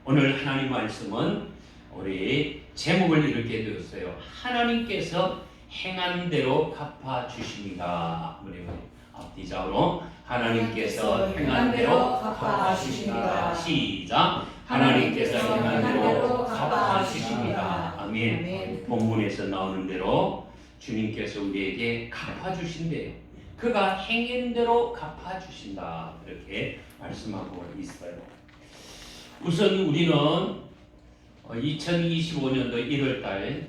오늘 하나님 말씀은 우리 제목을 이렇게 되었어요. 하나님께서 행한 대로 갚아 주십니다. 우리 앞뒤자로 하나님께서 행한 대로 갚아 주십니다. 시작. 하나님께서 행한 대로 갚아 주십니다. 아멘. 본문에서 나오는 대로 주님께서 우리에게 갚아 주신대요. 그가 행한 대로 갚아 주신다. 이렇게 말씀하고 있어요. 우선 우리는 2025년도 1월달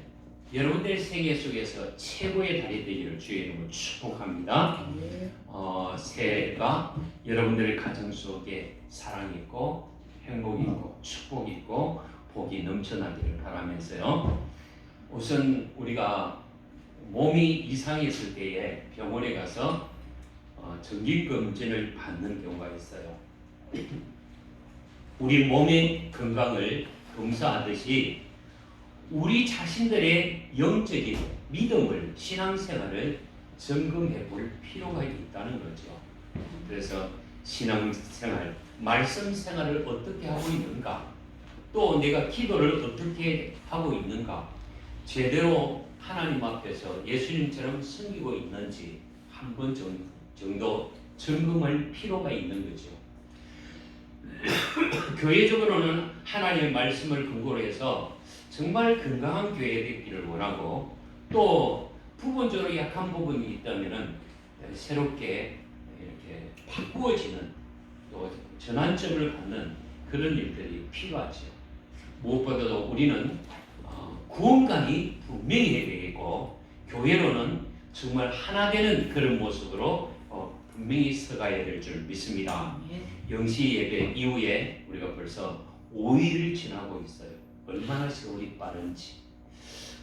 여러분들 생애 속에서 최고의 달이 되기를 주의 이름으로 축복합니다. 새해가 여러분들의 가정 속에 사랑 있고 행복 있고 축복 있고 복이 넘쳐나기를 바라면서요. 우선 우리가 몸이 이상했을 때에 병원에 가서 정기검진을 받는 경우가 있어요. 우리 몸의 건강을 검사하듯이 우리 자신들의 영적인 믿음을, 신앙생활을 점검해 볼 필요가 있다는 거죠. 그래서 신앙생활, 말씀생활을 어떻게 하고 있는가, 또 내가 기도를 어떻게 하고 있는가, 제대로 하나님 앞에서 예수님처럼 섬기고 있는지 한 번 정도 점검할 필요가 있는 거죠. 교회적으로는 하나님의 말씀을 근거로 해서 정말 건강한 교회 되기를 원하고, 또 부분적으로 약한 부분이 있다면 새롭게 이렇게 바꾸어지는, 또 전환점을 갖는 그런 일들이 필요하죠. 무엇보다도 우리는 구원관이 분명히 되겠고, 교회로는 정말 하나 되는 그런 모습으로 분명히 서가야 될 줄 믿습니다. 영시 예배 이후에 우리가 벌써 5일을 지나고 있어요. 얼마나 세월이 빠른지.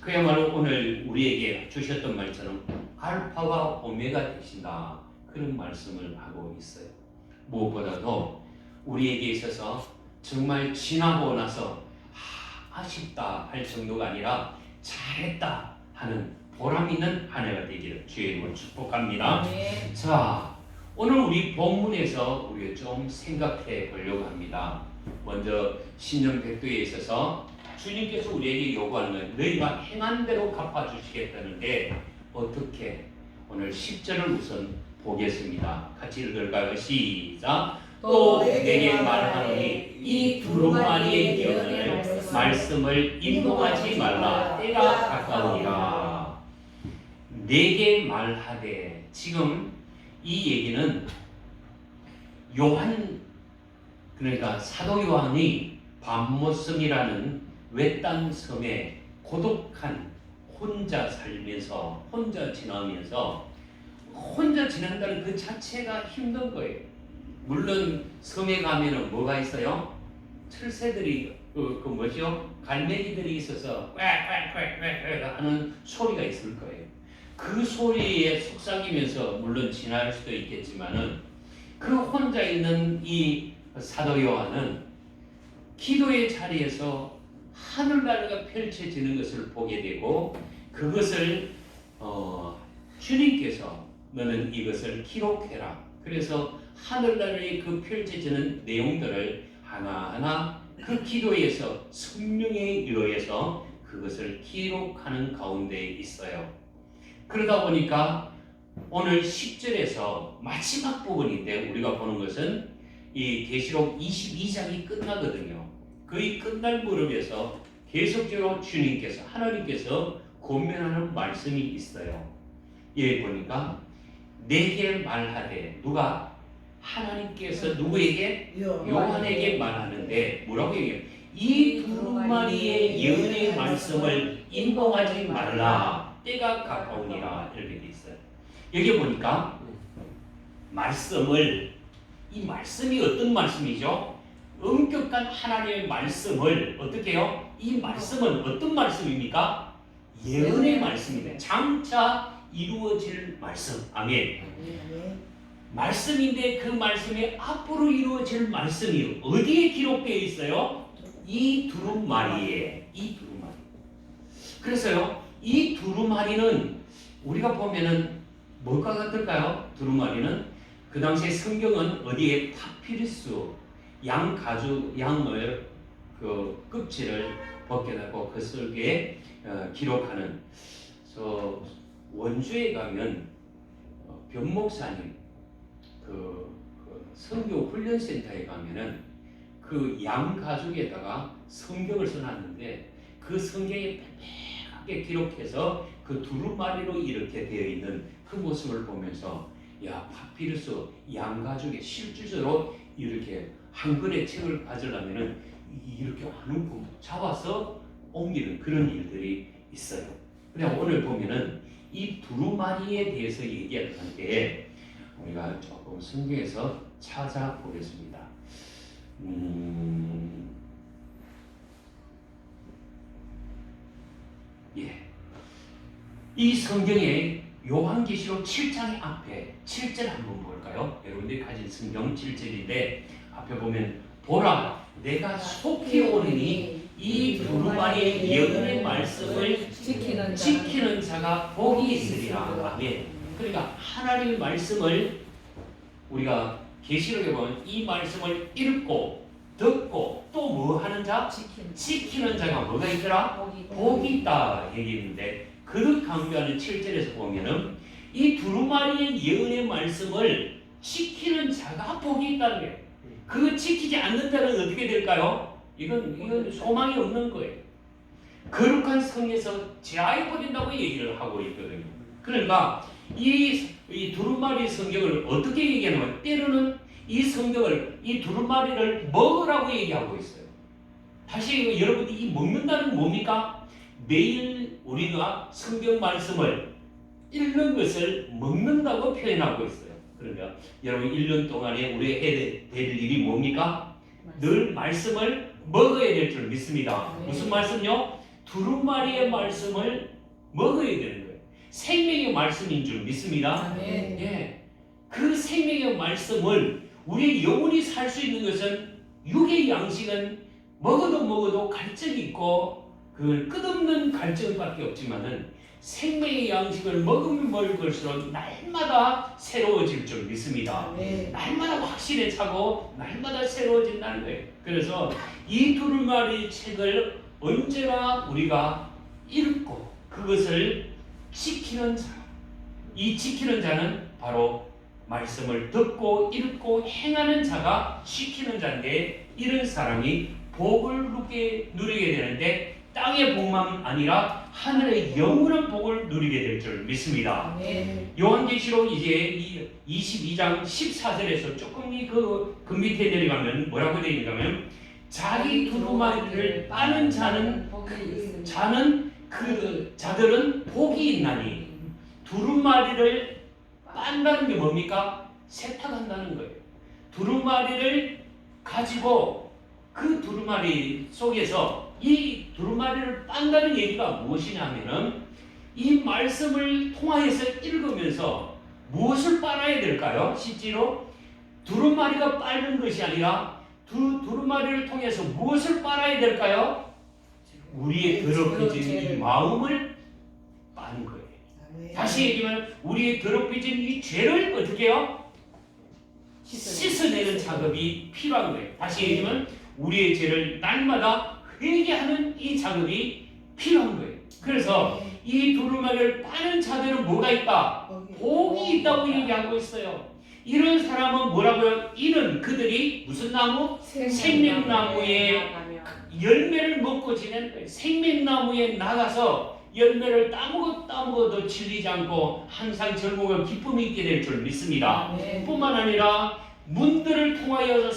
그야말로 오늘 우리에게 주셨던 말처럼 알파와 오메가 되신다, 그런 말씀을 하고 있어요. 무엇보다도 우리에게 있어서 정말 지나고 나서 아쉽다 할 정도가 아니라 잘했다 하는 보람 있는 한 해가 되기를 주의 이름으로 축복합니다. 자, 오늘 우리 본문에서 우리가 좀 생각해 보려고 합니다. 먼저 신령백도에 있어서 주님께서 우리에게 요구하는 건 너희가 행한 대로 갚아주시겠다는데 어떻게? 오늘 10절을 우선 보겠습니다. 같이 읽을까요? 시작. 또 내게 말하노니 이 두루마리의 예언을 말씀을 인봉하지 말라, 때가 가까우니라. 내게 말하되, 지금 이 얘기는 요한, 그러니까 사도 요한이 밤모섬이라는 외딴 섬에 고독한 혼자 살면서, 혼자 지나면서, 혼자 지낸다는 그 자체가 힘든 거예요. 물론 섬에 가면은 뭐가 있어요? 철새들이 뭐죠? 갈매기들이 있어서 꽥꽥꽥꽥 하는 소리가 있을 거예요. 그 소리에 속삭이면서 물론 지날 수도 있겠지만은, 그 혼자 있는 이 사도 요한은 기도의 자리에서 하늘나라가 펼쳐지는 것을 보게 되고, 그것을 주님께서 너는 이것을 기록해라. 그래서 하늘나라에 그 펼쳐지는 내용들을 하나하나 그 기도에서 성령에 의해서 그것을 기록하는 가운데 있어요. 그러다 보니까 오늘 10절에서 마지막 부분인데 우리가 보는 것은 이 계시록 22장이 끝나거든요. 거의 끝날 무렵에서 계속적으로 주님께서, 하나님께서 권면하는 말씀이 있어요. 여기 보니까 내게 말하되, 누가? 하나님께서 누구에게? 요한에게 말하는데 뭐라고 얘기해요? 이 두루마리의 예언의 말씀을 인봉하지 말라, 때가 가까우니라, 이렇게 돼 있어요. 여기 보니까 말씀을, 이 말씀이 어떤 말씀이죠? 엄격한 하나님의 말씀을 어떻게 해요? 이 말씀은 어떤 말씀입니까? 예언의 말씀입니다. 장차 이루어질 말씀. 아멘. 말씀인데 그 말씀이 앞으로 이루어질 말씀이 어디에 기록되어 있어요? 이 두루마리에. 이 두루마리. 그래서요, 이 두루마리는 우리가 보면은 뭘까 같을까요? 두루마리는 그 당시에 성경은 어디에 파피루스, 양을 그 껍질을 벗겨내고 그 속에 기록하는 저 원주에 가면 변목사님 그 선교 훈련센터에 가면은 그 양 가죽에다가 성경을 써놨는데 그 성경에 빽빽하게 기록해서 그 두루마리로 이렇게 되어 있는 그 모습을 보면서 야, 파피루스 양 가죽에 실질적으로 이렇게 한 권의 책을 가져가면은 이렇게 한 움큼 잡아서 옮기는 그런 일들이 있어요. 그래 오늘 보면은 이 두루마리에 대해서 얘기할 때 우리가 조금 성경에서 찾아보겠습니다. 예. 이 성경의 요한계시록 7장 앞에 7절 한번 볼까요? 여러분들이 가진 성경 7절인데 앞에 보면 보라 내가 속히 오리니 이 두루마리의 예언의 말씀을 지키는 자가 복이 있으리라. 아멘. 그러니까 하나님의 말씀을 우리가 계시록에 보면 이 말씀을 읽고 듣고 또 뭐 하는 자? 지키는 자가 뭐가 있더라? 복이 있다 얘기했는데 그릇 강조하는 7절에서 보면은 이 두루마리의 예언의 말씀을 지키는 자가 복이 있다는 거예요. 그거 지키지 않는 자는 어떻게 될까요? 이건 소망이 없는 거예요. 거룩한 성에서 제하해버린다고 얘기를 하고 있거든요. 그러니까 이 두루마리 성경을 어떻게 얘기하냐면 때로는 이 성경을 이 두루마리를 먹으라고 얘기하고 있어요. 다시 여러분이 먹는다는 뭡니까? 매일 우리가 성경 말씀을 읽는 것을 먹는다고 표현하고 있어요. 그러면 여러분 1년 동안에 우리 해야 될 일이 뭡니까? 늘 말씀을 먹어야 될 줄 믿습니다. 무슨 말씀요? 두루마리의 말씀을 먹어야 되는 거예요. 생명의 말씀인 줄 믿습니다. 예. 그 생명의 말씀을 우리 영혼이 살 수 있는 것은 육의 양식은 먹어도 갈증이 있고 그 끝없는 갈증밖에 없지만은 생명의 양식을 먹으면 먹을수록 날마다 새로워질 줄 믿습니다. 날마다 확신에 차고 날마다 새로워진다는 거예요. 그래서 이 두루마리 책을 언제나 우리가 읽고 그것을 지키는 자, 이 지키는 자는 바로 말씀을 듣고 읽고 행하는 자가 지키는 자인데 이런 사람이 복을 누리게 되는데 땅의 복만 아니라 하늘의 영원한 복을 누리게 될 줄 믿습니다. 요한계시록 이제 22장 14절에서 조금 그 밑에 내려가면 뭐라고 되어 있냐면 자기 두루마리를 빠는 자들은 복이 있나니 두루마리를 빤다는 게 뭡니까? 세탁한다는 거예요. 두루마리를 가지고 그 두루마리 속에서 이 두루마리를 빤다는 얘기가 무엇이냐면은 이 말씀을 통하여서 읽으면서 무엇을 빨아야 될까요? 실제로 두루마리가 빨는 것이 아니라 두루마리를 통해서 무엇을 빨아야 될까요? 우리의 더럽혀진 이 마음을 빠는 거예요. 다시 얘기하면 우리의 더럽혀진 이 죄를 어떻게 해요? 씻어내는 작업이 필요한 거예요. 다시 얘기하면 우리의 죄를 날마다 회개하는 이 작업이 필요한 거예요. 그래서 이 두루마리를 빠는 자들은 뭐가 있다? 복이 있다고 얘기하고 있어요. 이런 사람은 뭐라고요? 이는 그들이 무슨 나무? 생명나무의 열매를 먹고 지내는 거예요. 생명나무에 나가서 열매를 따먹어도 질리지 않고 항상 즐거움과 기쁨이 있게 될 줄 믿습니다. 뿐만 아니라 문들을 통하여서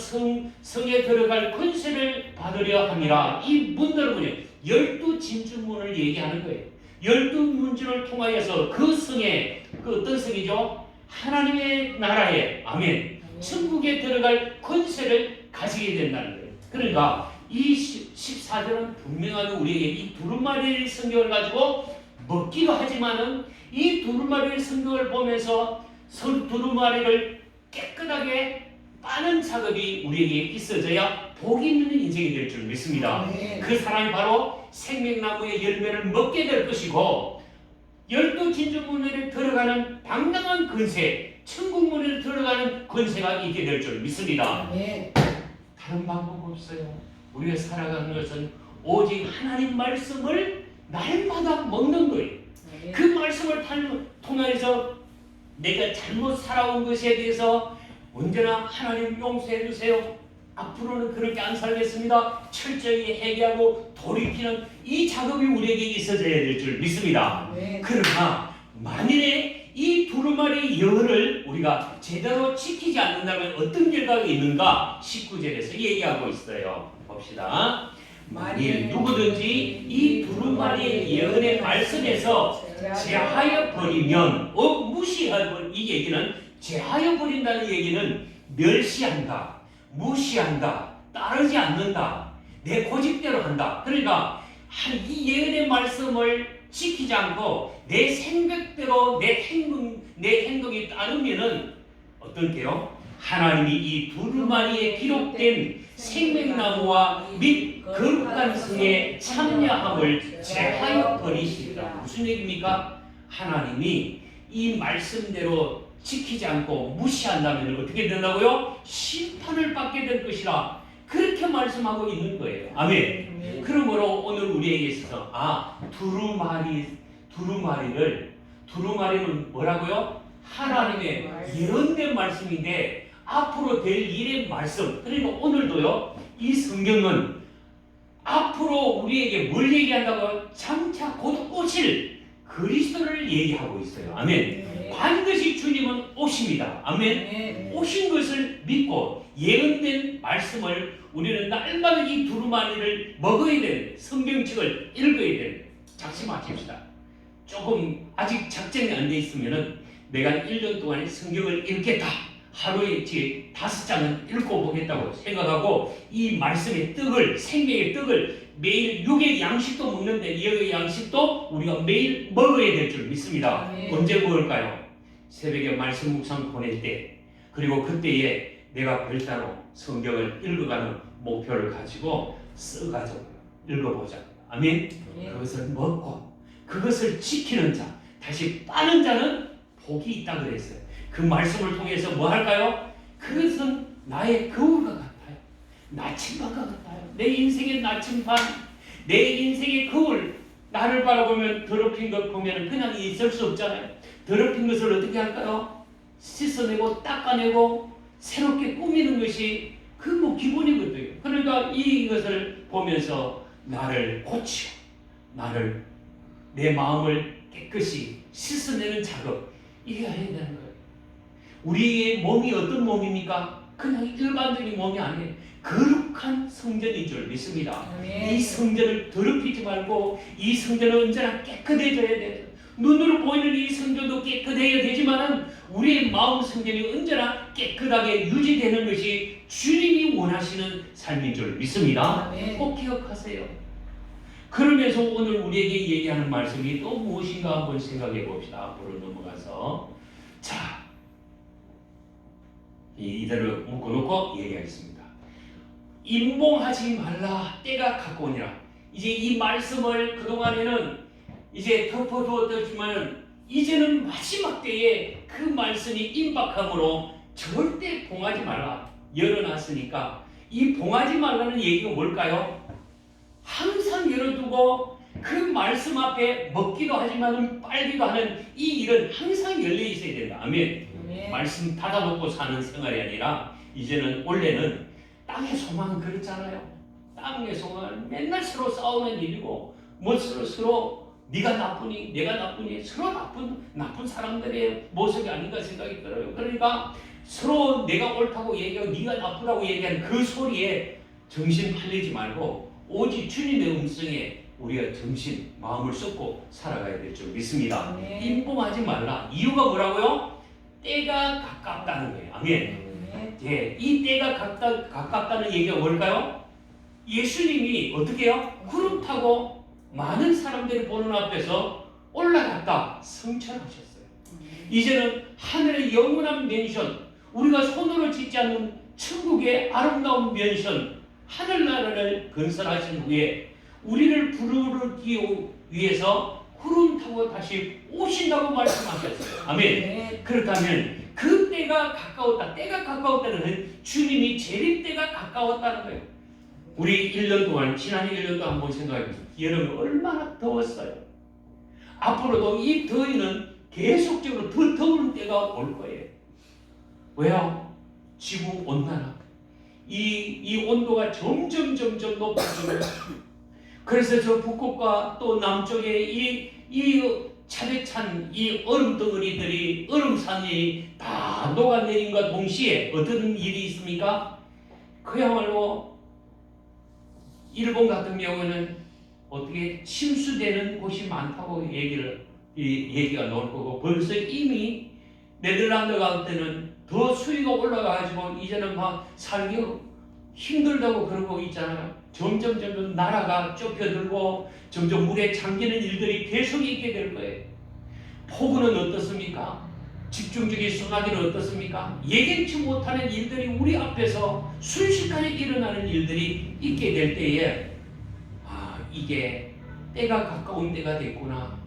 성에 들어갈 권세를 받으려 함이라. 이 문들은 뭐냐? 12진주문을 얘기하는 거예요. 12문주를 통하여서 그 성에 그 어떤 성이죠? 하나님의 나라에 아멘. 천국에 들어갈 권세를 가지게 된다는 거예요. 그러니까 이 14절은 분명하게 우리에게 이 두루마리 성경을 가지고 먹기도 하지만은 이 두루마리 성경을 보면서 두루마리를 깨끗하게 빠는 작업이 우리에게 있어져야 복 있는 인생이 될 줄 믿습니다. 그 사람이 바로 생명나무의 열매를 먹게 될 것이고 12진주문에 들어가는 당당한 권세, 천국문에 들어가는 권세가 있게 될 줄 믿습니다. 다른 방법 없어요. 우리가 살아가는 것은 오직 하나님 말씀을 날마다 먹는 거예요. 그 말씀을 통해서 내가 잘못 살아온 것에 대해서 언제나 하나님 용서해 주세요. 앞으로는 그렇게 안 살겠습니다. 철저히 회개하고 돌이키는 이 작업이 우리에게 있어져야 될 줄 믿습니다. 그러나 만일에 이 두루마리 영을 우리가 제대로 지키지 않는다면 어떤 결과가 있는가 19절에서 얘기하고 있어요. 봅시다. 만일 누구든지 이 두루마리의 예언의 말씀에서 제하여 버리면 무시하여 이 얘기는 제하여 버린다는 얘기는 멸시한다, 무시한다, 따르지 않는다, 내 고집대로 한다. 그러니까 이 예언의 말씀을 지키지 않고 내 생각대로 내 행동이 따르면은 어떻게요? 하나님이 이 두루마리에 기록된 생명나무와 및 거룩한 성에 참여함을 제하여 버리시리라. 무슨 얘기입니까? 하나님이 이 말씀대로 지키지 않고 무시한다면 어떻게 된다고요? 심판을 받게 될 것이라. 그렇게 말씀하고 있는 거예요. 아멘. 그러므로 오늘 우리에게 있어서 두루마리는 뭐라고요? 하나님의 예언된 말씀인데 앞으로 될 일의 말씀. 그러니까 오늘도요, 이 성경은 앞으로 우리에게 뭘 얘기한다고요? 장차 곧 오실 그리스도를 얘기하고 있어요. 아멘. 반드시 주님은 오십니다. 아멘. 오신 것을 믿고 예언된 말씀을 우리는 날마다 이 두루마리를 먹어야 되는, 성경책을 읽어야 되는, 작심하십시다. 조금 아직 작정이 안 돼 있으면은 내가 1년 동안에 성경을 읽겠다. 하루에 5장은 읽어보겠다고 생각하고 이 말씀의 떡을, 생명의 떡을 매일 육의 양식도 먹는데 영의 양식도 우리가 매일 먹어야 될 줄 믿습니다. 언제 먹을까요? 새벽에 말씀 묵상 보낼 때, 그리고 그때에 내가 별다로 성경을 읽어가는 목표를 가지고 써가지고 읽어보자. 아멘. 그것을 먹고 그것을 지키는 자, 다시 빠는 자는 복이 있다 그랬어요. 그 말씀을 통해서 뭐 할까요? 그것은 나의 거울과 같아요. 나침반과 같아요. 내 인생의 나침반, 내 인생의 거울. 나를 바라보면 더럽힌 것 보면 그냥 있을 수 없잖아요. 더럽힌 것을 어떻게 할까요? 씻어내고 닦아내고 새롭게 꾸미는 것이 그 뭐 기본이거든요. 그러니까 이것을 보면서 나를 고치고 내 마음을 깨끗이 씻어내는 작업, 이게 해야 되는 거예요. 우리의 몸이 어떤 몸입니까? 그냥 일반적인 몸이 아니에요. 거룩한 성전인 줄 믿습니다. 이 성전을 더럽히지 말고 이 성전은 언제나 깨끗해져야 돼요. 눈으로 보이는 이 성전도 깨끗해야 되지만은 우리의 마음 성전이 언제나 깨끗하게 유지되는 것이 주님이 원하시는 삶인 줄 믿습니다. 꼭 기억하세요. 그러면서 오늘 우리에게 얘기하는 말씀이 또 무엇인가 한번 생각해 봅시다. 앞으로 넘어가서 자, 이대로 묶어놓고 얘기하겠습니다. 임봉하지 말라, 때가 가까우니라. 이제 이 말씀을 그동안에는 이제 덮어두었지만 이제는 마지막 때에 그 말씀이 임박함으로 절대 봉하지 말라 열어놨으니까 이 봉하지 말라는 얘기가 뭘까요? 항상 열어두고 그 말씀 앞에 먹기도 하지만 빨기도 하는 이 일은 항상 열려 있어야 된다. 아멘. 말씀 닫아놓고 사는 생활이 아니라 이제는 원래는 땅의 소망은 그렇잖아요. 땅의 소망은 맨날 서로 싸우는 일이고 뭐 서로 네가 나쁘니 내가 나쁘니 서로 나쁜 사람들의 모습이 아닌가 생각이 들어요. 그러니까 서로 내가 옳다고 얘기하고 네가 나쁘다고 얘기하는 그 소리에 정신 팔리지 말고 오직 주님의 음성에 우리가 정신, 마음을 쏟고 살아가야 될 줄 믿습니다. 임봉하지 말라. 이유가 뭐라고요? 때가 가깝다는 거예요. 아멘. 예, 이 때가 가깝다는 얘기가 뭘까요? 예수님이 어떻게 해요? 구름 타고 많은 사람들이 보는 앞에서 올라갔다 성천하셨어요. 이제는 하늘의 영원한 맨션, 우리가 손으로 짓지 않는 천국의 아름다운 맨션, 하늘나라를 건설하신 후에 우리를 부르기 위해서 구름 타고 다시 오신다고 말씀하셨어요. 아멘. 그렇다면 그 때가 가까웠다. 때가 가까웠다는 주님이 재림 때가 가까웠다는 거예요. 우리 1년 동안, 지난 1년 동안 한번 생각해보세요. 여름이 얼마나 더웠어요. 앞으로도 이 더위는 계속적으로 더 더운 때가 올 거예요. 왜요? 지구 온난화. 이 온도가 점점 높아지고, 그래서 저 북극과 또 남쪽에 이 차례찬 이 얼음 덩어리들이, 얼음산이 다 녹아내림과 동시에 어떤 일이 있습니까? 그야말로 일본 같은 경우는 어떻게 침수되는 곳이 많다고 얘기가 나올 거고, 벌써 이미 네덜란드 갈 때는 더 수위가 올라가가지고 이제는 막 살기 힘들다고 그러고 있잖아요. 점점 나라가 좁혀들고 점점 물에 잠기는 일들이 계속 있게 될 거예요. 폭우는 어떻습니까? 집중적인 소나기는 어떻습니까? 예견치 못하는 일들이 우리 앞에서 순식간에 일어나는 일들이 있게 될 때에 이게 때가 가까운 때가 됐구나.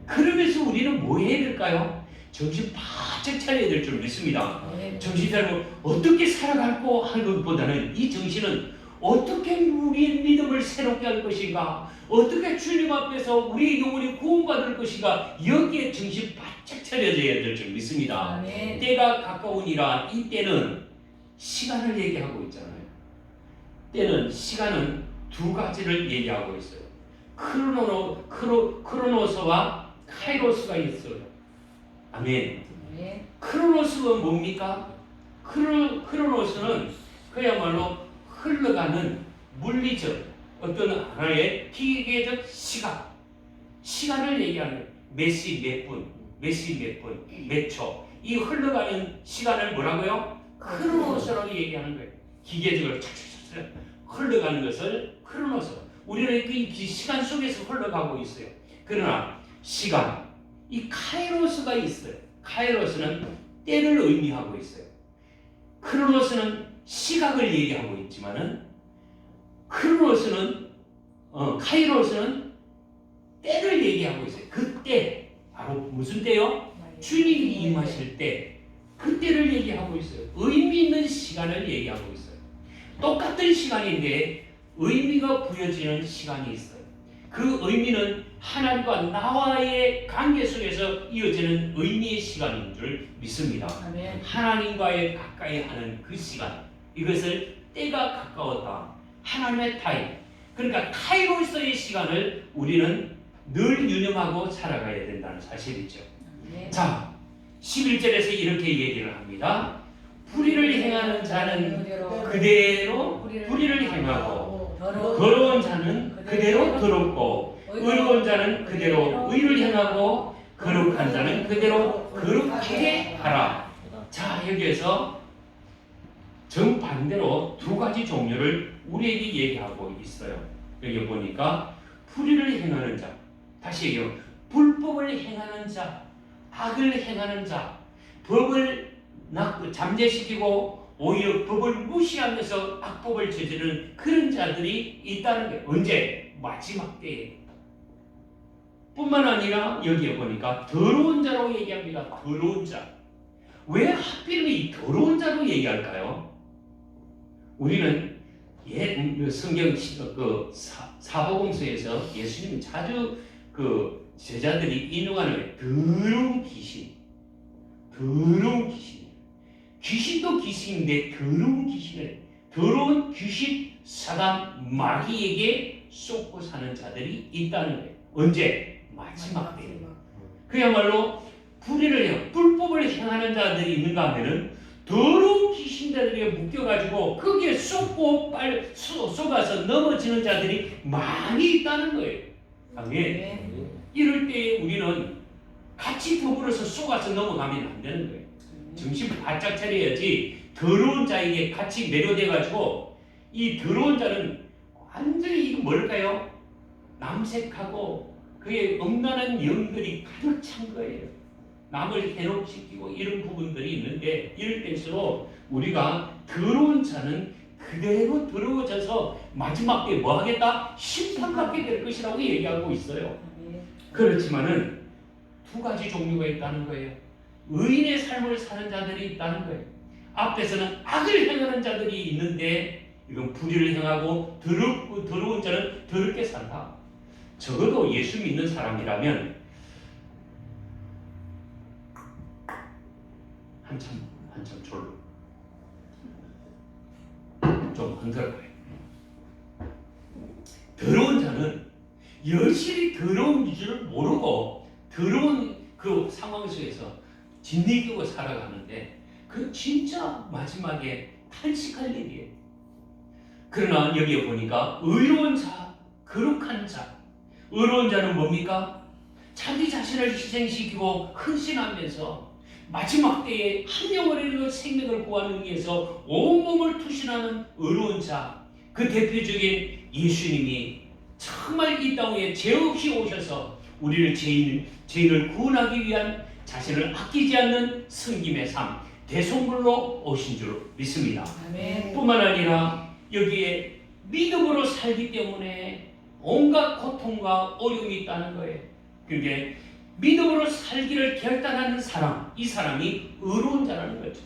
그러면서 우리는 뭐 해야 될까요? 정신 바짝 차려야 될 줄 믿습니다. 정신 차리고 어떻게 살아갈고 하는 것보다는 이 정신은 어떻게 우리의 믿음을 새롭게 할 것인가, 어떻게 주님 앞에서 우리의 영혼이 구원받을 것인가, 여기에 정신 바짝 차려져야 될 줄 믿습니다. 때가 가까우니라. 이 때는 시간을 얘기하고 있잖아요. 때는, 시간은 두 가지를 얘기하고 있어요. 크로노스와 카이로스가 있어요. 아멘. 크로노스가 뭡니까? 크로노스는 그야말로 흘러가는 물리적 어떤 하나의 기계적 시간을 얘기하는 거예요. 몇 시 몇 분, 몇 초. 이 흘러가는 시간을 뭐라고요? 크로노스라고 얘기하는 거예요. 기계적으로 착착착 흘러가는 것을 크로노스. 우리는 그 시간 속에서 흘러가고 있어요. 그러나 시간, 이 카이로스가 있어요. 카이로스는 때를 의미하고 있어요. 크로노스는 시각을 얘기하고 있지만은 카이로스는 때를 얘기하고 있어요. 그때 바로 무슨 때요? 주님이 임하실 때, 그때를 얘기하고 있어요. 의미 있는 시간을 얘기하고 있어요. 똑같은 시간인데 의미가 부여지는 시간이 있어요. 그 의미는 하나님과 나와의 관계 속에서 이어지는 의미의 시간인 줄 믿습니다. 아멘. 하나님과의 가까이 하는 그 시간, 이것을 때가 가까웠다. 하나님의 타임. 그러니까 카이로스의 시간을 우리는 늘 유념하고 살아가야 된다는 사실이죠. 아멘. 자, 11절에서 이렇게 얘기를 합니다. 불의를 행하는 자는 그대로 불의를 행하고, 더러운 자는 그대로 더럽고, 의로운 자는 그대로 의를 행하고, 거룩한 자는 그대로 거룩하게 하라. 자, 여기에서 정반대로 두 가지 종류를 우리에게 얘기하고 있어요. 여기 보니까 불의를 행하는 자, 다시 얘기해요. 불법을 행하는 자, 악을 행하는 자, 법을 잠재시키고 오히려 법을 무시하면서 악법을 저지르는 그런 자들이 있다는 게 언제? 마지막 때에. 뿐만 아니라 여기에 보니까 더러운 자라고 얘기합니다. 더러운 자. 왜 하필이면 이 더러운 자로 얘기할까요? 우리는 성경 사복음서에서 예수님이 자주 그 제자들이 인용하는 더러운 귀신. 귀신도 귀신인데 더러운 귀신 사단 마귀에게 쏟고 사는 자들이 있다는 거예요. 언제? 마지막 때. 그야말로 불의를 해요. 불법을 행하는 자들이 있는가 하면은 더러운 귀신들에게 묶여가지고 거기에 쏟아서 넘어지는 자들이 많이 있다는 거예요. 아멘. 이럴 때 우리는 같이 더불어서 속아서 넘어가면 안 되는 거예요. 정신 바짝 차려야지. 더러운 자에게 같이 매료돼가지고 이 더러운 자는 완전히 이거 뭘까요? 남색하고 그의 음란한 영들이 가득 찬 거예요. 남을 해롭시키고 이런 부분들이 있는데, 이럴 때일수록 우리가 더러운 자는 그대로 더러워져서 마지막 때 뭐 하겠다? 심판받게 될 것이라고 얘기하고 있어요. 그렇지만은 두 가지 종류가 있다는 거예요. 의인의 삶을 사는 자들이 있다는 거예요. 앞에서는 악을 행하는 자들이 있는데 이건 불의를 행하고 더러운 자는 더럽게 산다. 적어도 예수 믿는 사람이라면 한참 졸로 좀 흔들어 봐요. 더러운 자는 여실히 더러운 줄을 모르고 더러운 그 상황 속에서 짓이기고 살아가는데 그 진짜 마지막에 탄식할 일이에요. 그러나 여기에 보니까 의로운 자, 거룩한 자. 의로운 자는 뭡니까? 자기 자신을 희생시키고 헌신하면서 마지막 때에 한 영혼의 생명을 구하기 위해서 온몸을 투신하는 의로운 자. 그 대표적인 예수님이 정말 이 땅에 죄 없이 오셔서 우리를 죄인을 구원하기 위한 자신을 아끼지 않는 섬김의 삶, 대속물로 오신 줄 믿습니다. 아멘. 뿐만 아니라 여기에 믿음으로 살기 때문에 온갖 고통과 어려움이 있다는 거예요. 그게 믿음으로 살기를 결단하는 사람, 이 사람이 의로운 자라는 거죠.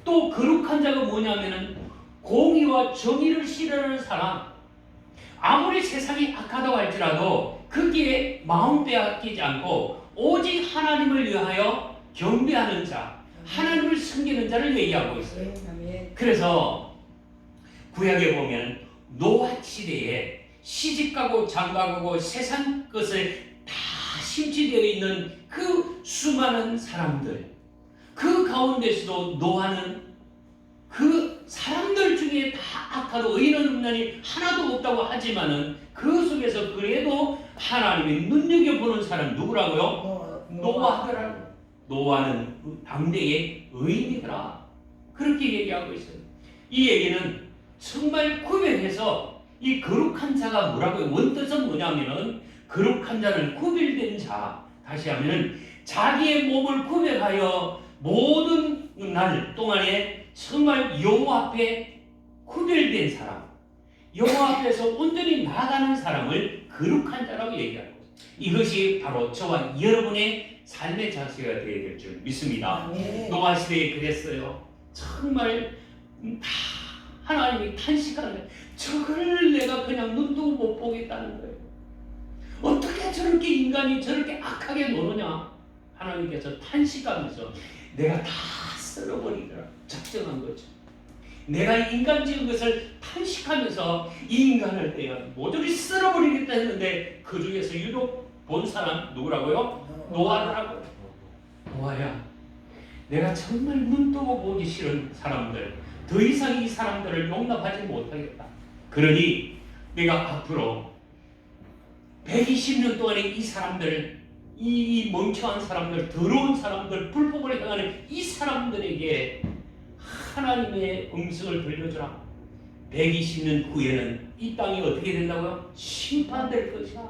또 거룩한 자가 뭐냐면은 공의와 정의를 실현하는 사람. 아무리 세상이 악하다고 할지라도 거기에 마음 빼앗기지 않고 오직 하나님을 위하여 경배하는 자, 하나님을 섬기는 자를 얘기하고 있어요. 그래서 구약에 보면 노아 시대에 시집가고 장가가고 세상 것에 다 심취되어 있는 그 수많은 사람들, 그 가운데서도 노아는 그 사람들 중에 다 악하고 의인은 없나니 하나도 없다고 하지만은 그 속에서 그래도 하나님이 눈여겨보는 사람 누구라고요? 노아더라고요. 노아는 당대의 의인이더라. 그렇게 얘기하고 있어요. 이 얘기는 정말 구별해서 이 거룩한 자가 뭐라고요? 원뜻은 뭐냐면은 거룩한 자는 구별된 자. 다시 하면은 자기의 몸을 구별하여 모든 날 동안에 정말 여호와 앞에 구별된 사람, 여호와 앞에서 온전히 나아가는 사람을 거룩한 자라고 얘기하고 있습니다. 이것이 바로 저와 여러분의 삶의 자세가 되어야 될 줄 믿습니다. 노아 시대에 그랬어요. 정말 다 하나님이 탄식하는 거예요. 저걸 내가 그냥 눈도 못 보겠다는 거예요. 어떻게 저렇게 인간이 저렇게 악하게 노느냐. 하나님께서 탄식하면서 내가 다 썰어버리더라. 작정한 거죠. 내가 인간 지은 것을 탄식하면서 이 인간을 내가 모조리 썰어버리겠다 했는데 그 중에서 유독 본 사람 누구라고요? 노아라고요. 노아야, 내가 정말 눈뜨고 보기 싫은 사람들, 더 이상 이 사람들을 용납하지 못하겠다. 그러니 내가 앞으로 120년 동안에 이 사람들을, 이 멍청한 사람들, 더러운 사람들, 불법을 행하는 이 사람들에게 하나님의 음성을 들려주라. 120년 후에는 이 땅이 어떻게 된다고요? 심판될 것이다.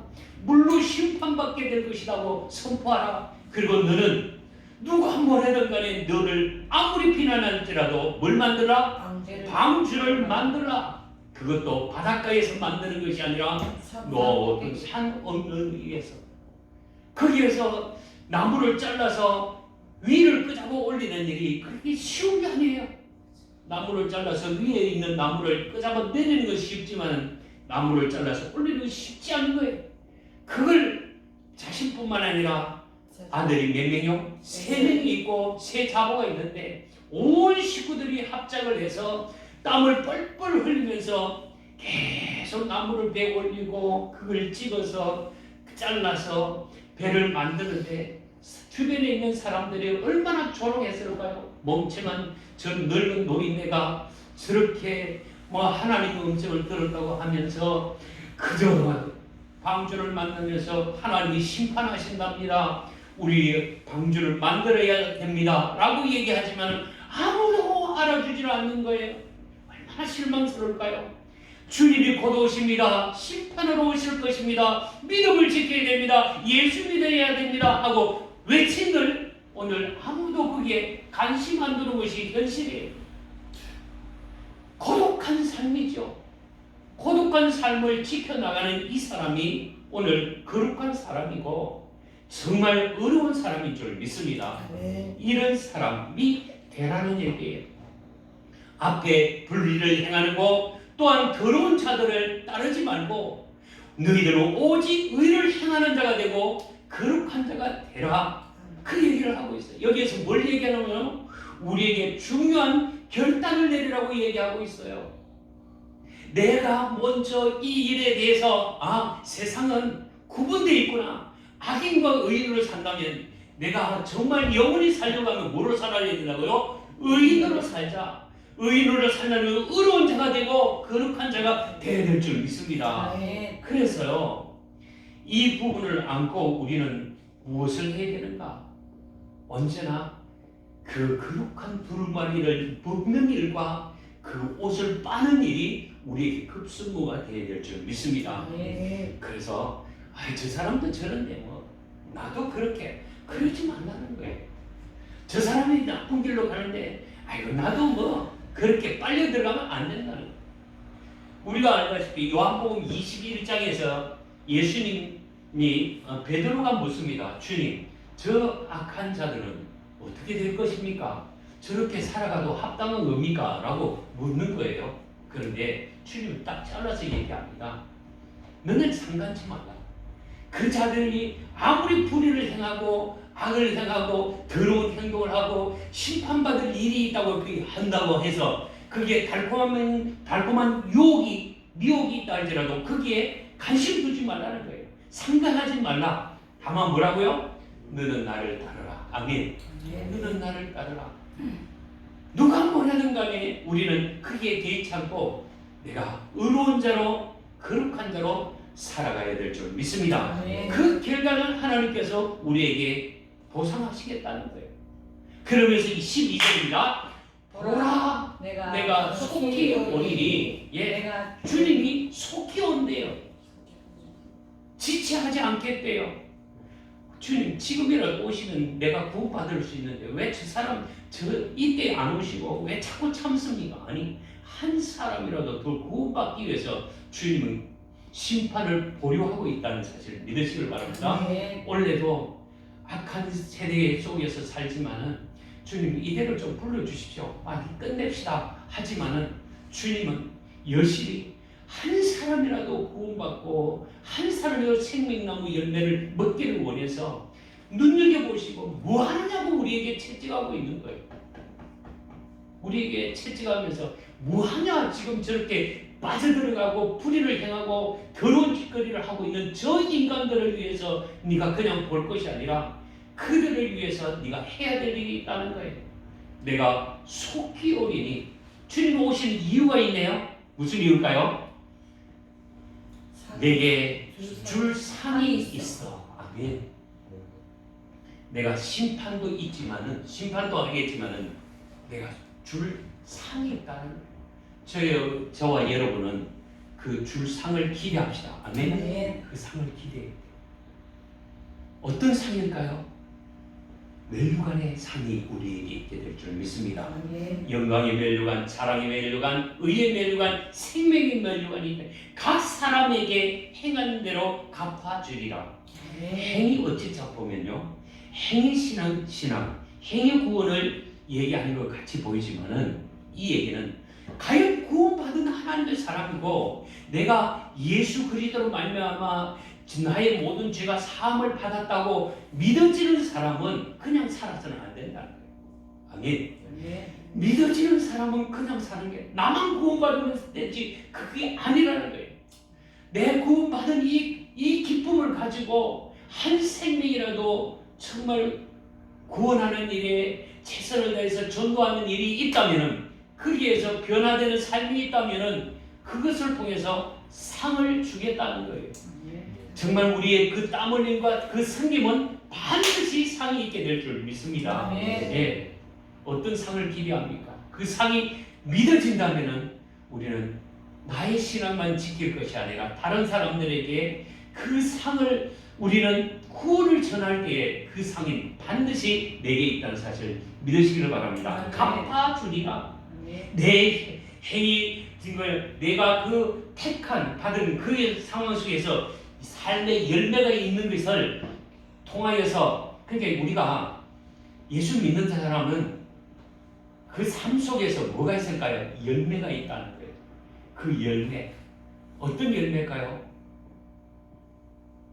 물로 심판받게 될 것이라고 선포하라. 그리고 너는 누가 뭐라든 간에 너를 아무리 비난할지라도 뭘 만들라? 방주를 만들라. 그것도 바닷가에서 만드는 것이 아니라 높은 산 언덕 위에서, 거기에서 나무를 잘라서 위를 끄자고 올리는 일이 그렇게 쉬운 게 아니에요. 나무를 잘라서 위에 있는 나무를 끄자고 내리는 것이 쉽지만 나무를 잘라서 올리는 것이 쉽지 않은 거예요. 그걸 자신뿐만 아니라 아들이 몇 명이요? 3명이 있고 3자보가 있는데 온 식구들이 합작을 해서 땀을 뻘뻘 흘리면서 계속 나무를 배 올리고 그걸 찍어서 잘라서 배를 만드는데 주변에 있는 사람들이 얼마나 조롱했을까요? 멍청한 저 늙은 노인네가 저렇게 하나님의 음성을 들었다고 하면서 그저 방주를 만들면서 하나님이 심판하신답니다. 우리 방주를 만들어야 됩니다. 라고 얘기하지만 아무도 알아주질 않는 거예요. 얼마나 실망스러울까요? 주님이 곧 오십니다. 심판으로 오실 것입니다. 믿음을 지켜야 됩니다. 예수 믿어야 됩니다. 하고 외친들 오늘 아무도 거기에 관심 안 두는 것이 현실이에요. 고독한 삶이죠. 고독한 삶을 지켜나가는 이 사람이 오늘 거룩한 사람이고 정말 어려운 사람인 줄 믿습니다. 이런 사람이 되라는 얘기예요. 앞에 불의를 행하는 것 또한 더러운 자들을 따르지 말고 너희들은 오직 의를 행하는 자가 되고 거룩한 자가 되라. 그 얘기를 하고 있어요. 여기에서 뭘 얘기하냐면 우리에게 중요한 결단을 내리라고 얘기하고 있어요. 내가 먼저 이 일에 대해서 세상은 구분되어 있구나. 악인과 의인으로 산다면 내가 정말 영원히 살려고 하면 뭐로 살아야 된다고요? 의인으로 살자. 의인으로 살려면 의로운 자가 되고 거룩한 자가 되어야 될 줄 믿습니다. 그래서요, 이 부분을 안고 우리는 무엇을 해야 되는가? 언제나 그 거룩한 두루마리를 묶는 일과 그 옷을 빠는 일이 우리에게 급선무가 되어야 될 줄 믿습니다. 그래서 저 사람도 저런데 뭐 나도 그렇게 그러지 말라는 거예요. 저 사람이 나쁜 길로 가는데 나도 뭐 그렇게 빨려 들어가면 안 된다는 거예요. 우리가 알다시피 요한복음 21장에서 예수님이 베드로가 묻습니다. 주님, 저 악한 자들은 어떻게 될 것입니까? 저렇게 살아가도 합당한 겁니까? 라고 묻는 거예요. 그런데 주님은 딱 잘라서 얘기합니다. 너는 상관치 말라. 그 자들이 아무리 불의를 행하고 악을 행하고 더러운 행동을 하고 심판받을 일이 있다고 한다고 해서 그게 달콤한 미혹이 있다 할지라도 거기에 관심 두지 말라는 거예요. 상관하지 말라. 다만 뭐라고요? 너는 나를 따르라. 아멘. 너는 나를 따르라. 누가 뭐라든 간에 우리는 크게 개의치 않고 내가 의로운 자로 거룩한 자로 살아가야 될 줄 믿습니다. 그 결과는 하나님께서 우리에게 보상하시겠다는 거예요. 그러면서 12절입니다. 보라, 내가 속히 오리니. 주님이 속히 온대요. 지체하지 않겠대요. 주님, 지금이라도 오시면 내가 구원받을 수 있는데 왜 저 사람 이때 안 오시고 왜 자꾸 참습니까? 아니, 한 사람이라도 더 구원받기 위해서 주님은 심판을 보류하고 있다는 사실을 믿으시길 바랍니다. 원래도 악한 세대 속에서 살지만은 주님 이대로 좀 불러주십시오. 끝냅시다. 하지만은 주님은 열심히 한 사람이라도 구원받고 한 사람이라도 생명나무 열매를 먹기를 원해서 눈여겨보시고 뭐하느냐고 우리에게 채찍하고 있는 거예요. 우리에게 채찍하면서 뭐하냐 지금 저렇게 빠져들어가고 불의를 행하고 더러운 짓거리를 하고 있는 저 인간들을 위해서 네가 그냥 볼 것이 아니라 그들을 위해서 네가 해야 될 일이 있다는 거예요. 내가 속히 오리니. 주님 오신 이유가 있네요. 무슨 이유일까요? 내게 줄 상이 있어. 아멘. 내가 심판도 하겠지만은 내가 줄 상이 있다는 저와 여러분은 그 줄 상을 기대합시다. 아멘. 그 상을 기대해요. 어떤 상일까요? 멸류관의 상이 우리에게 있게 될 줄 믿습니다. 영광의 멸류관, 자랑의 멸류관, 의의 멸류관, 생명의 멸류관이 각 사람에게 행한 대로 갚아주리라. 행위 어찌자 보면요, 행위 신앙, 행위 구원을 얘기하는 것 같이 보이지만은 이 얘기는 과연 구원받은 하나님의 사람이고 내가 예수 그리스도로 말미암아 나의 모든 죄가 사함을 받았다고 믿어지는 사람은 그냥 살아서는 안 된다는 거예요. 아멘. 믿어지는 사람은 그냥 사는 게 나만 구원받으면 되지 그게 아니라는 거예요. 내 구원받은 이 기쁨을 가지고 한 생명이라도 정말 구원하는 일에 최선을 다해서 전도하는 일이 있다면은 거기에서 변화되는 삶이 있다면은 그것을 통해서 상을 주겠다는 거예요. 정말 우리의 그 땀 흘림과 그 섬김은 반드시 상이 있게 될 줄 믿습니다. 어떤 상을 기대합니까? 그 상이 믿어진다면은 우리는 나의 신앙만 지킬 것이 아니라 다른 사람들에게 그 상을 우리는 구원을 전할 때에 그 상이 반드시 내게 있다는 사실 믿으시기를 바랍니다. 갚아주리라. 내 행위 걸 내가 그 받은 그 상황 속에서 삶의 열매가 있는 것을 통하여서 그러니까 우리가 예수 믿는 사람은 그 삶 속에서 뭐가 있을까요? 열매가 있다는 거예요. 그 열매, 어떤 열매일까요?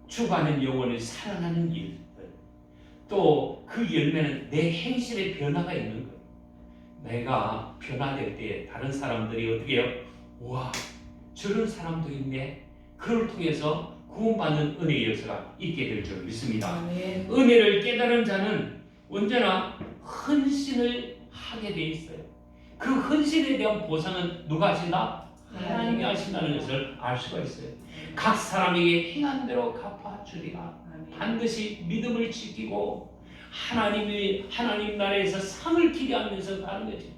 죽어가는 영혼을 살아나는 일. 또 그 열매는 내 행실의 변화가 있는 거예요. 내가 변화될 때 다른 사람들이 어떻게 해요? 와, 저런 사람도 있네. 그걸 통해서 구원받는 은혜의 역사가 있게 될 줄 믿습니다. 은혜를 깨달은 자는 언제나 헌신을 하게 돼 있어요. 그 헌신에 대한 보상은 누가 하신다? 하나님이 하신다는 것을 알 수가 있어요. 각 사람에게 행한 대로 갚아주리라. 반드시 믿음을 지키고 하나님 나라에서 상을 기대하면서 가는 거지.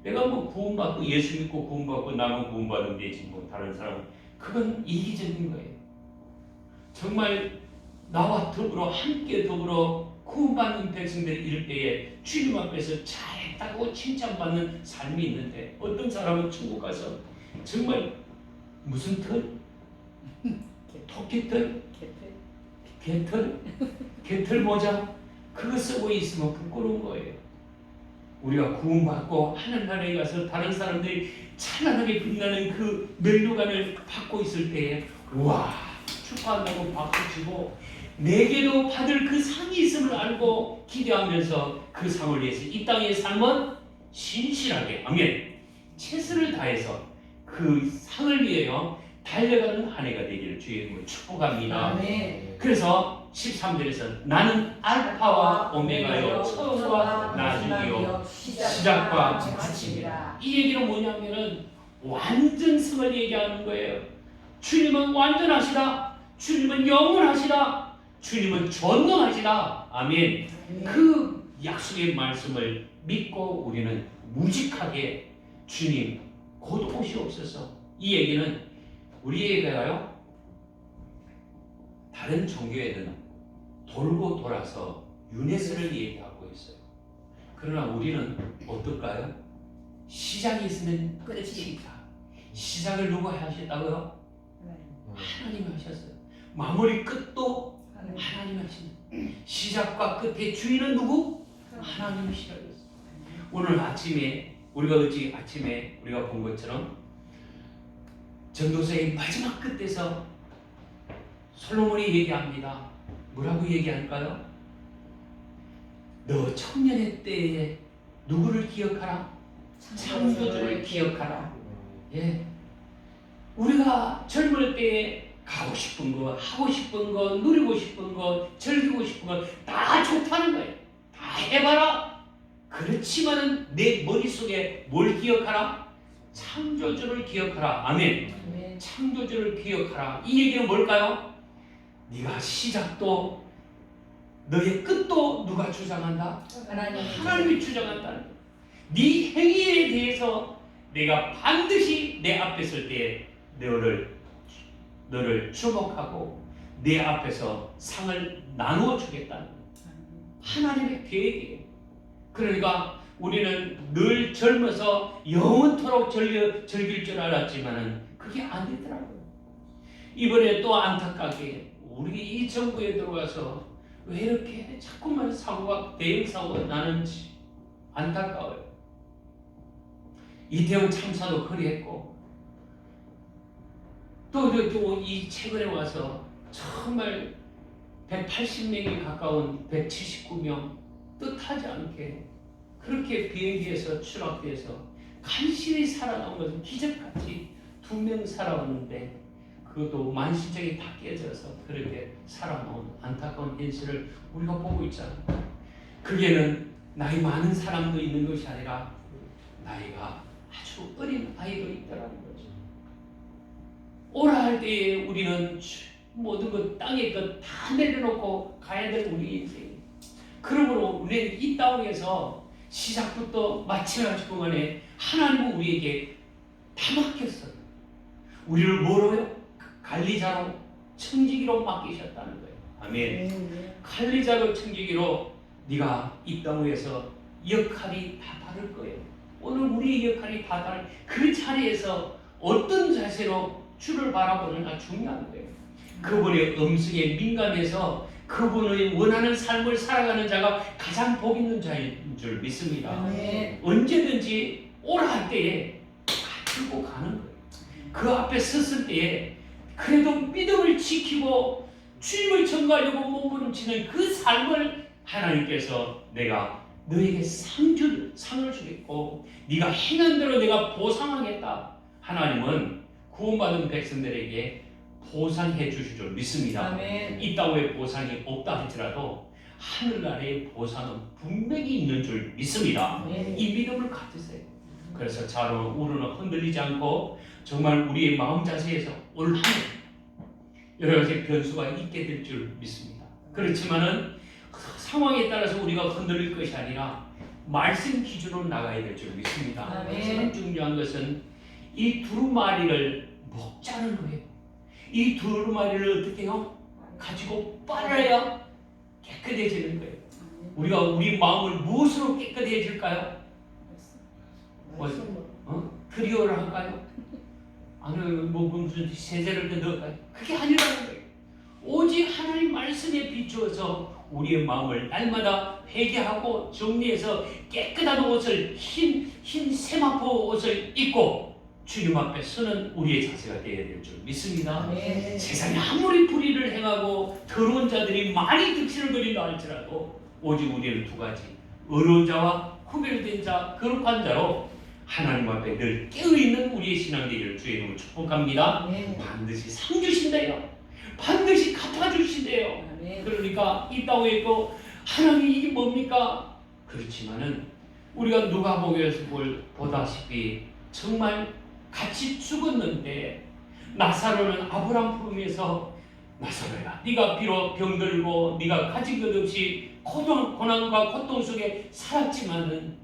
내가 뭐 구원받고 예수 믿고 구원받고 나는 구원받으면 되지 뭐 다른 사람은 그건 이기적인 거예요. 정말 나와 더불어 함께 더불어 구원받는 백성들이 이럴 때에 주님 앞에서 잘했다고 칭찬받는 삶이 있는데 어떤 사람은 천국 가서 정말 무슨 털? 토끼털? 개털 모자? 그거 쓰고 있으면 부끄러운 거예요. 우리가 구원받고 하늘 나라에 가서 다른 사람들이 찬란하게 빛나는 그 면류관을 받고 있을 때에 와 축하한다고 박수치고 내게도 받을 그 상이 있음을 알고 기대하면서 그 상을 위해서 이 땅의 삶은 신실하게 아멘 최선을 다해서 그 상을 위하여 달려가는 한 해가 되기를 주의 이름으로 축복합니다. 아멘. 그래서 13절에서 나는 알파와 오메가요 처음과 나중이요 시작과 마침이라. 이 얘기는 뭐냐면은 완전성을 얘기하는 거예요. 주님은 완전하시다. 주님은 영원하시다. 주님은 전능하시다. 아멘. 그 약속의 말씀을 믿고 우리는 무직하게 주님 곧 오시옵소서. 이 얘기는 우리에게가요 다른 종교에는 돌고 돌아서 유네스를 얘기하고 있어요. 그러나 우리는 어떨까요? 시작이 있으면 끝이 있다. 시작을 누가 하셨다고요? 하나님이 하셨어요. 마무리 끝도 하나님이 하십니다. 시작과 끝의 주인은 누구? 하나님이시라고 했어요. 오늘 아침에 우리가 어제 아침에 우리가 본 것처럼 전도서의 마지막 끝에서 솔로몬이 얘기합니다. 뭐라고 얘기할까요? 너 청년의 때에 누구를 기억하라? 창조주를 기억하라. 예. 우리가 젊을 때에 가고 싶은 거, 하고 싶은 거, 누리고 싶은 거, 즐기고 싶은 거 다 좋다는 거예요. 다 해봐라. 그렇지만은 내 머릿속에 뭘 기억하라? 창조주를 기억하라. 아멘. 아멘. 창조주를 기억하라. 이 얘기는 뭘까요? 네가 시작도 너의 끝도 누가 주장한다? 하나님이 주장한다는 거예요. 네 행위에 대해서 내가 반드시 내 앞에 설 때 너를 주목하고 내 앞에서 상을 나누어 주겠다는 거예요. 하나님의 계획이에요. 그러니까 우리는 늘 젊어서 영원토록 즐길 줄 알았지만은 그게 아니더라고요. 이번에 또 안타깝게 우리 이 정부에 들어와서 왜 이렇게 자꾸만 사고가 대형 사고가 나는지 안타까워요. 이태원 참사도 그랬고 또 이 최근에 와서 정말 180명이 가까운 179명 뜻하지 않게 그렇게 비행기에서 추락돼서 간신히 살아나온 것은 기적같이 2명 살아왔는데 그것도 만신장이 다 깨져서 그렇게 살아나온 안타까운 현실을 우리가 보고 있잖아요. 그게는 나이 많은 사람도 있는 것이 아니라 나이가 아주 어린 아이도 있다는 거죠. 오라 할 때에 우리는 모든 것 땅의 것 다 내려놓고 가야 될 우리 인생. 그러므로 우리는 이 땅에서 시작부터 마침까지 동안에 하나님은 우리에게 다 맡겼어요. 우리를 뭐로요? 관리자로 청지기로 맡기셨다는 거예요. 아멘. 관리자로 청지기로 네가 이 땅 위에서 역할이 다 다를 거예요. 오늘 우리의 역할이 다 다른 그 자리에서 어떤 자세로 주를 바라보느냐 중요한 거예요. 그분의 음성에 민감해서 그분의 원하는 삶을 살아가는 자가 가장 복 있는 자인 줄 믿습니다. 아멘. 언제든지 오라 할 때에 가지고 가는 거예요. 그 앞에 섰을 때에 그래도 믿음을 지키고 주님을 전가하려고 몸부림치는 그 삶을 하나님께서 내가 너에게 상을 주겠고 네가 행한 대로 내가 보상하겠다. 하나님은 구원받은 백성들에게 보상해 주실 줄 믿습니다. 아멘. 이 땅에 보상이 없다 할지라도 하늘나라의 보상은 분명히 있는 줄 믿습니다. 아멘. 이 믿음을 가지세요. 그래서 좌로는 우로는 흔들리지 않고 정말 우리의 마음 자세에서 올 한 해 여러 가지 변수가 있게 될 줄 믿습니다. 그렇지만은 상황에 따라서 우리가 흔들릴 것이 아니라 말씀 기준으로 나가야 될 줄 믿습니다. 아멘. 가장 중요한 것은 이 두루마리를 먹자는 거예요. 이 두루마리를 어떻게 해요? 가지고 빨아야 깨끗해지는 거예요. 우리가 우리 마음을 무엇으로 깨끗해질까요? 드리오를 할까요? 아니면 뭐 무슨 세제를 넣을까요? 그게 아니라는 거예요. 오직 하나님 말씀에 비추어서 우리의 마음을 날마다 회개하고 정리해서 깨끗한 옷을 흰 세마포 옷을 입고 주님 앞에 서는 우리의 자세가 되어야 될 줄 믿습니다. 아멘. 세상에 아무리 불의를 행하고 더러운 자들이 많이 득실을 거린다 할지라도 오직 우리는 두 가지, 어려운 자와 구별된 자, 거룩한 자로 하나님 앞에 늘 깨어있는 우리의 신앙 되기를 주의 이름으로 축복합니다. 아멘. 반드시 상 주신대요. 반드시 갚아주신대요. 아멘. 그러니까 이 땅에 있고 하나님이 이게 뭡니까? 그렇지만은 우리가 누가복음에서 보다시피 정말 같이 죽었는데 나사로는 아브라함 품에서 나사로야 네가 비록 병들고 네가 가진 것 없이 고난과 고통 속에 살았지만은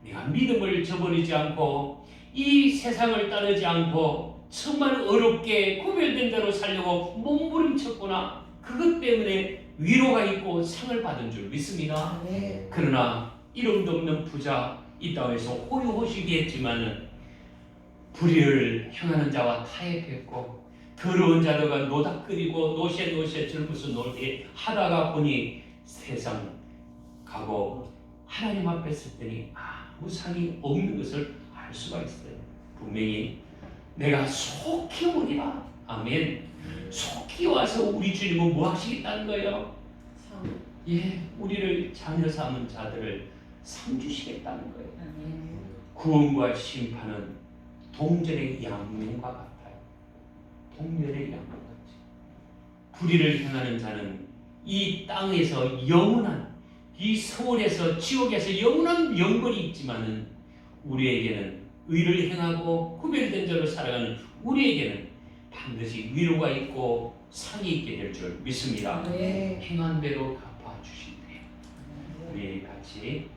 네가 믿음을 저버리지 않고 이 세상을 따르지 않고 정말 어렵게 구별된 대로 살려고 몸부림쳤구나. 그것 때문에 위로가 있고 상을 받은 줄 믿습니다. 아멘. 그러나 이름도 없는 부자 이 땅에서 호유호식이 했지만은 불의를 행하는 자와 타협했고 더러운 자들과 노닥거리고 노새 젊어서 놀게 하다가 보니 세상 가고 하나님 앞에 섰더니 아무 상이 없는 것을 알 수가 있어요. 분명히 내가 속히 오리라. 아멘. 속히 와서 우리 주님은 뭐 하시겠다는 거예요? 예, 우리를 자녀 삼은 자들을 상 주시겠다는 거예요. 아멘. 구원과 심판은 동전의 양면과 같아요. 동전의 양면같이. 불의를 행하는 자는 이 땅에서 영원한 이 서울에서 지옥에서 영원한 영벌이 있지만은 우리에게는 의를 행하고 구별된 자로 살아가는 우리에게는 반드시 위로가 있고 상이 있게 될 줄 믿습니다. 아멘. 행한 대로 갚아주신대요. 우리 같이